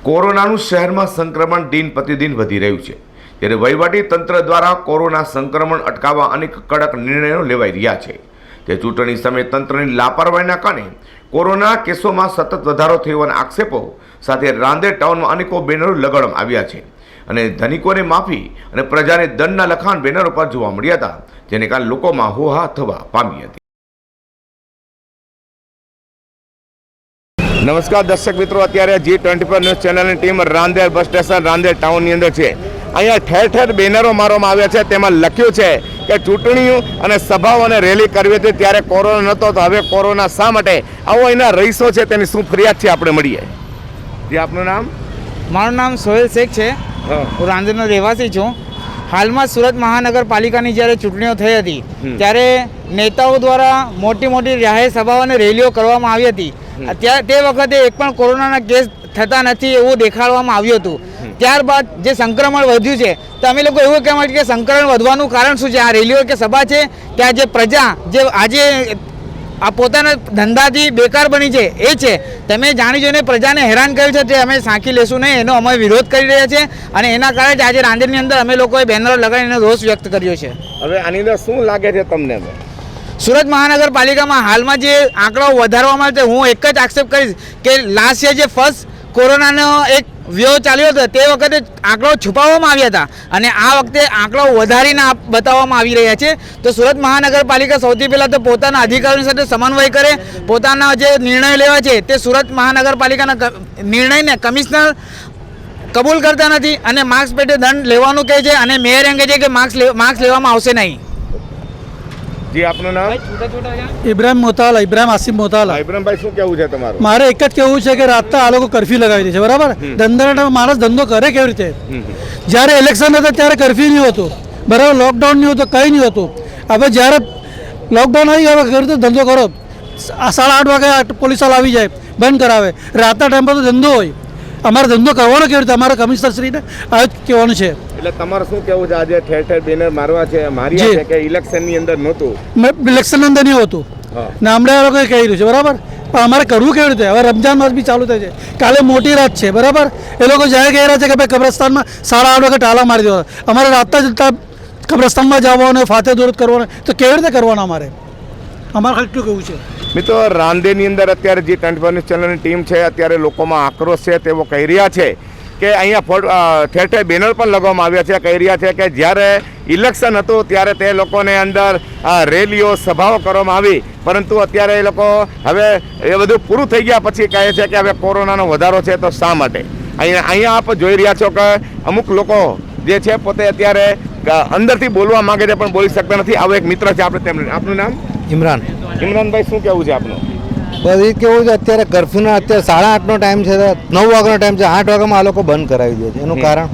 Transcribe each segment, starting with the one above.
કોરોનાનું શહેરમાં સંક્રમણ દિન પ્રતિદિન વધી રહ્યું છે, ત્યારે વહીવટી તંત્ર દ્વારા કોરોના સંક્રમણ અટકાવવા અનેક કડક નિર્ણયો લેવાઈ રહ્યા છે। તે ચૂંટણી સમયે તંત્રની લાપરવાહીના કારણે કોરોના કેસોમાં સતત વધારો થયાના આક્ષેપો સાથે રાંદેર ટાઉનમાં અનેકો બેનરો લગાડવામાં આવ્યા છે અને ધનિકોને માફી અને પ્રજાને દંડના લખાણ બેનરો પર જોવા મળ્યા હતા, જેને કારણે લોકોમાં હોહા થવા પામી હતી। નમસ્કાર દર્શક મિત્રો, અત્યારે G24 ન્યૂઝ ચેનલની team Rander bus station Rander ટાઉનની અંદર છે। અહીંયા ઠેર ઠેર બેનરો મારવામાં આવ્યા છે, તેમાં લખ્યું છે કે ચૂંટણીઓ અને સભાઓ અને રેલી કરવી હતી ત્યારે કોરોના નહોતો, તો હવે કોરોના શા માટે? આવો અહીંના રહીશો છે, તેની શું ફરિયાદ છે આપણે મળીએ। જે આપનું નામ? મારું નામ સોહેલ શેખ છે, હું રાંદેરનો રહેવાસી છું। હાલમાં સુરત મહાનગરપાલિકાની જ્યારે ચૂંટણીઓ થઈ હતી ત્યારે નેતાઓ દ્વારા મોટી મોટી જાહેર સભાઓ અને રેલીઓ કરવામાં આવી હતી। અત્યારે તે વખતે એક પણ કોરોનાના કેસ થતા નથી એવું દેખાડવામાં આવ્યું હતું। ત્યારબાદ જે સંક્રમણ વધ્યું છે તો અમે લોકો એવું કહેવા માંગીએ કે સંક્રમણ વધવાનું કારણ શું છે? આ રેલીઓ કે સભા છે ત્યાં જે પ્રજા જે આજે આ પોતાના ધંધાથી બેકાર બની છે એ છે, તમે જાણી જોઈને પ્રજાને હેરાન કર્યું છે, તે અમે સાંખી લેશું નહીં, એનો અમે વિરોધ કરી રહ્યા છીએ અને એના કારણે આજે રાંદેરની અંદર અમે લોકોએ બેનરો લગાડીને રોષ વ્યક્ત કર્યો છે। હવે આની અંદર શું લાગે છે તમને? સુરત મહાનગરપાલિકામાં હાલમાં જે આંકડાઓ વધારવામાં આવે છે, હું એક જ આક્ષેપ કરીશ કે લાસ્ટ યર જે ફર્સ્ટ કોરોનાનો એક વ્યવ ચાલ્યો હતો તે વખતે આંકડાઓ છુપાવવામાં આવ્યા હતા અને આ વખતે આંકડાઓ વધારીને બતાવવામાં આવી રહ્યા છે। તો સુરત મહાનગરપાલિકા સૌથી પહેલાં તો પોતાના અધિકારીઓ સાથે સમન્વય કરે, પોતાના જે નિર્ણય લેવા છે તે સુરત મહાનગરપાલિકાના નિર્ણયને કમિશનર કબૂલ કરતા નથી અને માર્ક્સ પેટે દંડ લેવાનું કહે છે અને મેયર એમ કહે છે કે માર્ક્સ લેવામાં આવશે નહીં। જી આપનું નામ? ઇબ્રાહિમ મોતાલા, ઇબ્રાહિમ આસિફ મોતાલા। ઇબ્રાહિમભાઈ, શું કહેવું છે તમારું? મારે એક જ કહેવું છે કે રાતના આ લોકો કર્ફ્યુ લગાવી દે છે, બરાબર? ધંધા માણસ ધંધો કરે કેવી રીતે? જ્યારે ઇલેક્શન હતા ત્યારે કર્ફ્યુ નહીં હતું, બરાબર? લોકડાઉન નહીં હતું, કંઈ નહીં હતું। હવે જ્યારે લોકડાઉન આવી હવે કેવી રીતે ધંધો કરો? 8:30 વાગે પોલીસ આવી જાય, બંધ કરાવે। રાતના ટાઈમ પર તો ધંધો હોય, અમારે ધંધો કરવાનો કેવી રીતે? અમારે કમિશનરશ્રીને આ જ કહેવાનું છે। એટલે તમારે શું કહેવું છે? આજે ઠેર ઠેર બેનર માર્યા છે કે ઇલેક્શનની અંદર નહોતું? ઇલેક્શન અંદર નહીં હોતું ને હમણાં આ લોકોએ કહ્યું છે, બરાબર? પણ અમારે કરવું કેવી રીતે? હવે રમજાન માસ બી ચાલુ થાય છે, કાલે મોટી રાત છે, બરાબર? એ લોકો જાહેર કહી રહ્યા છે કે ભાઈ કબ્રસ્તાનમાં 8:30 વાગે ટાલા મારી દેવા, અમારે રાતના જતા કબ્રસ્તાનમાં જવાનું, ફાતે દોરત કરવાનું, તો કેવી રીતે કરવાનું? અમારે એટલું કેવું છે। મિત્રો, રાંદેરની અંદર અત્યારે G24 ન્યૂઝ ચેનલની ટીમ છે, અત્યારે લોકોમાં આક્રોશ છે, તેઓ કહી રહ્યા છે કે અહીંયા ઠેર ઠેર બેનર પણ લગાવવામાં આવ્યા છે, કહી રહ્યા છે કે જ્યારે ઇલેક્શન હતું ત્યારે તે લોકોને અંદર રેલીઓ સભાઓ કરવામાં આવી, પરંતુ અત્યારે એ લોકો હવે એ બધું પૂરું થઈ ગયા પછી કહે છે કે હવે કોરોનાનો વધારો છે, તો શા માટે? અહીંયા આપ જોઈ રહ્યા છો કે અમુક લોકો જે છે પોતે અત્યારે અંદરથી બોલવા માંગે છે પણ બોલી શકતા નથી। આવો એક મિત્ર છે આપણે તેમને, આપનું નામ? ઇમરાન। ઇમરાનભાઈ, શું કહેવું છે આપનું? બસ એ કેવું છે, અત્યારે કર્ફ્યુનો અત્યારે 8:30નો ટાઈમ છે, 9 વાગ્યાનો ટાઈમ છે, 8 વાગ્યામાં આ લોકો બંધ કરાવી દે છે, એનું કારણ?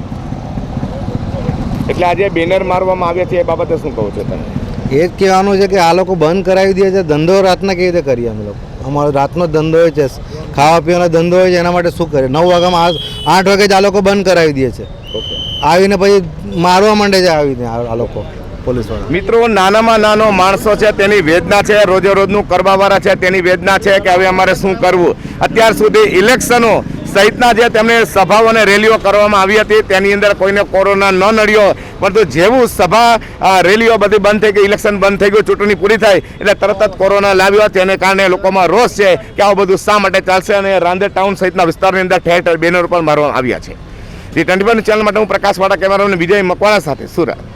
એટલે આજે બેનર મારવામાં આવ્યા છે, એ બાબતે શું કહો છો તમે? એ જ કહેવાનું છે કે આ લોકો બંધ કરાવી દે છે, ધંધો રાતના કેવી રીતે કરીએ અમે લોકો? અમારો રાતનો ધંધો હોય છે, ખાવા પીવાનો ધંધો હોય છે, એના માટે શું કરીએ? 9 વાગ્યામાં 8 વાગે જ આ લોકો બંધ કરાવી દે છે, આવીને પછી મારવા માંડે છે આવીને આ લોકો પોલીસવાળા। મિત્રો, નાનામાં નાનો માણસો છે તેની વેદના છે, રોજે રોજનું કરવાવાળા છે તેની વેદના છે કે હવે અમારે શું કરવું? અત્યાર સુધી ઇલેક્શનો સહિતના જે તેમને સભાઓ અને રેલીઓ કરવામાં આવી હતી તેની અંદર કોઈને કોરોના ન નડ્યો, પરંતુ જેવું સભા રેલીઓ બધી બંધ થઈ ગઈ, ઇલેક્શન બંધ થઈ ગયું, ચૂંટણી પૂરી થઈ એટલે તરત જ કોરોના લાવ્યો, તેને કારણે લોકોમાં રોષ છે કે આવું બધું શા માટે ચાલશે અને રાંદેર ટાઉન સહિતના વિસ્તારની અંદર ઠેર ઠેર બેનર પણ મારવામાં આવ્યા છે। G24 ચેનલ માટે હું પ્રકાશ વાળા, કેમેરામેન વિજય મકવાણા સાથે સુરત।